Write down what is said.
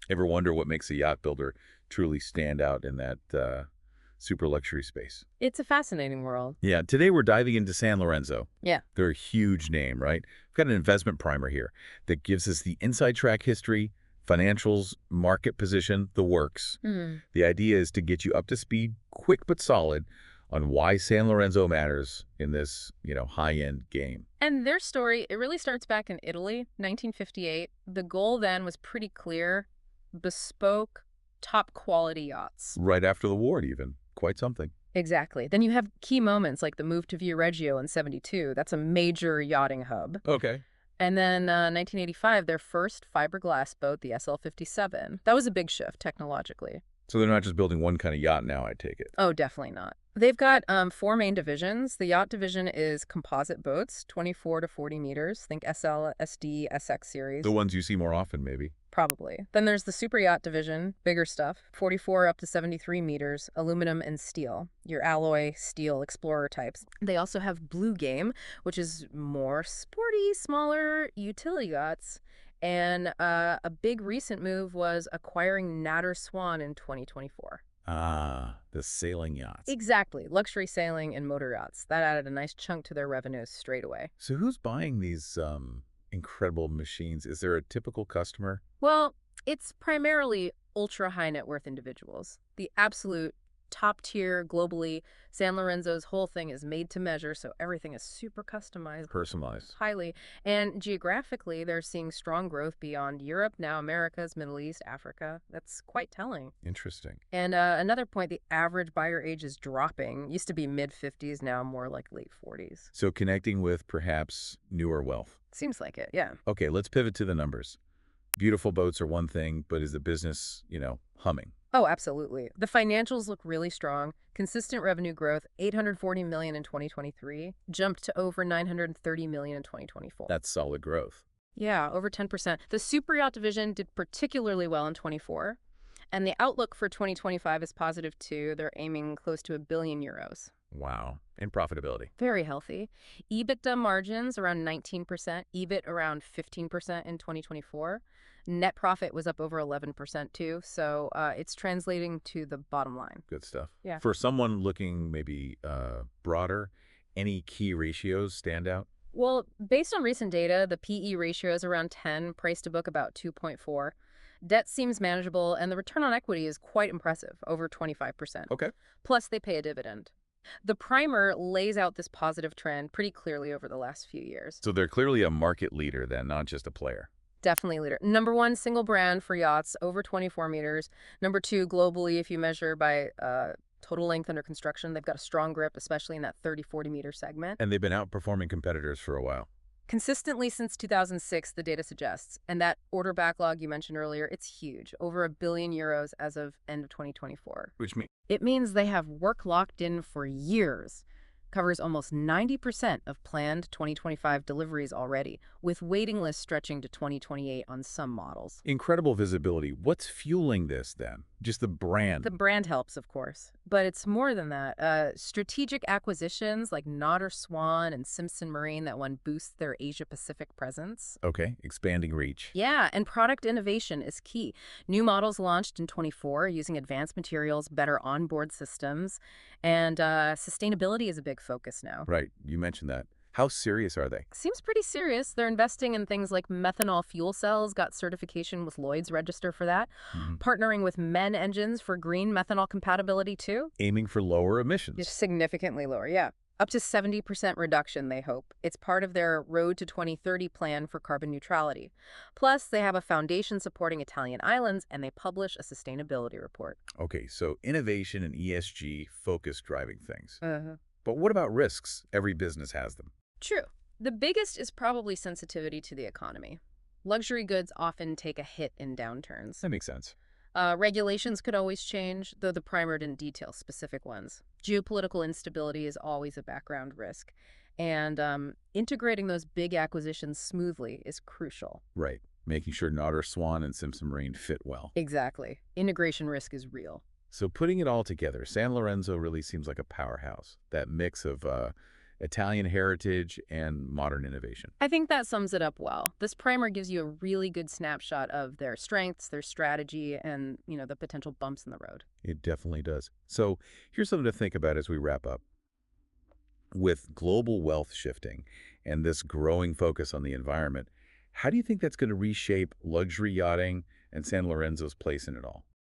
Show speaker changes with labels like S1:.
S1: Ever wonder what makes a yacht builder truly stand out in that super luxury space?
S2: It's a fascinating world.
S1: Yeah, today we're diving into Sanlorenzo.
S2: Yeah.
S1: They're a huge name, right? We've got an investment primer here that gives us the inside track history, financials, market position, the works.
S2: Hmm.
S1: The idea is to get you up to speed, quick but solid, on why Sanlorenzo matters in this, high-end game.
S2: And their story, it really starts back in Italy, 1958. The goal then was pretty clear: bespoke, top quality yachts.
S1: Right after the war, even. Quite something.
S2: Exactly. Then you have key moments like the move to Viareggio in 72. That's a major yachting hub.
S1: Okay.
S2: And then 1985, their first fiberglass boat, the SL-57. That was a big shift technologically.
S1: So they're not just building one kind of yacht now, I take it.
S2: Oh, definitely not. They've got four main divisions. The yacht division is composite boats, 24 to 40 meters. Think SL, SD, SX series.
S1: The ones you see more often, maybe.
S2: Probably. Then there's the super yacht division, bigger stuff, 44 up to 73 meters, aluminum and steel, your alloy steel explorer types. They also have Blue Game, which is more sporty, smaller utility yachts. And a big recent move was acquiring Nautor Swan in 2024.
S1: Ah, the sailing yachts.
S2: Exactly. Luxury sailing and motor yachts. That added a nice chunk to their revenues straight away.
S1: So who's buying these incredible machines? Is there a typical customer?
S2: Well, it's primarily ultra high net worth individuals. The absolute top tier globally. Sanlorenzo's whole thing is made to measure, so everything is super customized.
S1: Personalized.
S2: Highly. And geographically, they're seeing strong growth beyond Europe, now Americas, Middle East, Africa. That's quite telling.
S1: Interesting.
S2: And another point, the average buyer age is dropping. Used to be mid-50s, now more like late 40s.
S1: So connecting with perhaps newer wealth.
S2: Seems like it, yeah.
S1: Okay, let's pivot to the numbers. Beautiful boats are one thing, but is the business, humming?
S2: Oh, absolutely. The financials look really strong. Consistent revenue growth, $840 million in 2023, jumped to over $930 million in 2024.
S1: That's solid growth.
S2: Yeah, over 10%. The superyacht division did particularly well in 24, and the outlook for 2025 is positive too. They're aiming close to €1 billion.
S1: Wow. And profitability.
S2: Very healthy. EBITDA margins around 19%, EBIT around 15% in 2024. Net profit was up over 11% too, so it's translating to the bottom line.
S1: Good stuff.
S2: Yeah.
S1: For someone looking maybe broader, any key ratios stand out?
S2: Well, based on recent data, the PE ratio is around 10, price to book about 2.4. Debt seems manageable, and the return on equity is quite impressive, over 25%.
S1: Okay.
S2: Plus, they pay a dividend. The primer lays out this positive trend pretty clearly over the last few years.
S1: So they're clearly a market leader then, not just a player.
S2: Definitely leader. Number one, single brand for yachts, over 24 meters. Number two, globally, if you measure by total length under construction, they've got a strong grip, especially in that 30, 40 meter segment.
S1: And they've been outperforming competitors for a while.
S2: Consistently since 2006, the data suggests. And that order backlog you mentioned earlier, it's huge, over €1 billion as of end of 2024.
S1: Which means
S2: It means they have work locked in for years. Covers almost 90% of planned 2025 deliveries already, with waiting lists stretching to 2028 on some models.
S1: incredible visibility. What's fueling this then? Just the brand.
S2: The brand helps, of course, but it's more than that. Strategic acquisitions like Nautor Swan and Simpson Marine that one boosts their Asia-Pacific presence.
S1: Okay, expanding reach.
S2: Yeah, and product innovation is key. New models launched in 24 using advanced materials, better onboard systems, and sustainability is a big focus now.
S1: Right, you mentioned that. How serious are they?
S2: Seems pretty serious. They're investing in things like methanol fuel cells, got certification with Lloyd's Register for that. Partnering with MEN engines for green methanol compatibility too.
S1: Aiming for lower emissions.
S2: Just significantly lower, yeah. Up to 70% reduction, they hope. It's part of their Road to 2030 plan for carbon neutrality. Plus, they have a foundation supporting Italian islands, and they publish a sustainability report.
S1: Okay, so innovation and ESG focus driving things.
S2: Uh-huh.
S1: But what about risks? Every business has them.
S2: True. The biggest is probably sensitivity to the economy. Luxury goods often take a hit in downturns.
S1: That makes sense.
S2: Regulations could always change, though the primer didn't detail specific ones. Geopolitical instability is always a background risk. And integrating those big acquisitions smoothly is crucial.
S1: Right. Making sure Nautor Swan and Simpson Marine fit well.
S2: Exactly. Integration risk is real.
S1: So putting it all together, Sanlorenzo really seems like a powerhouse. That mix of Italian heritage, and modern innovation.
S2: I think that sums it up well. This primer gives you a really good snapshot of their strengths, their strategy, and, the potential bumps in the road.
S1: It definitely does. So here's something to think about as we wrap up. With global wealth shifting and this growing focus on the environment, how do you think that's going to reshape luxury yachting and San Lorenzo's place in it all?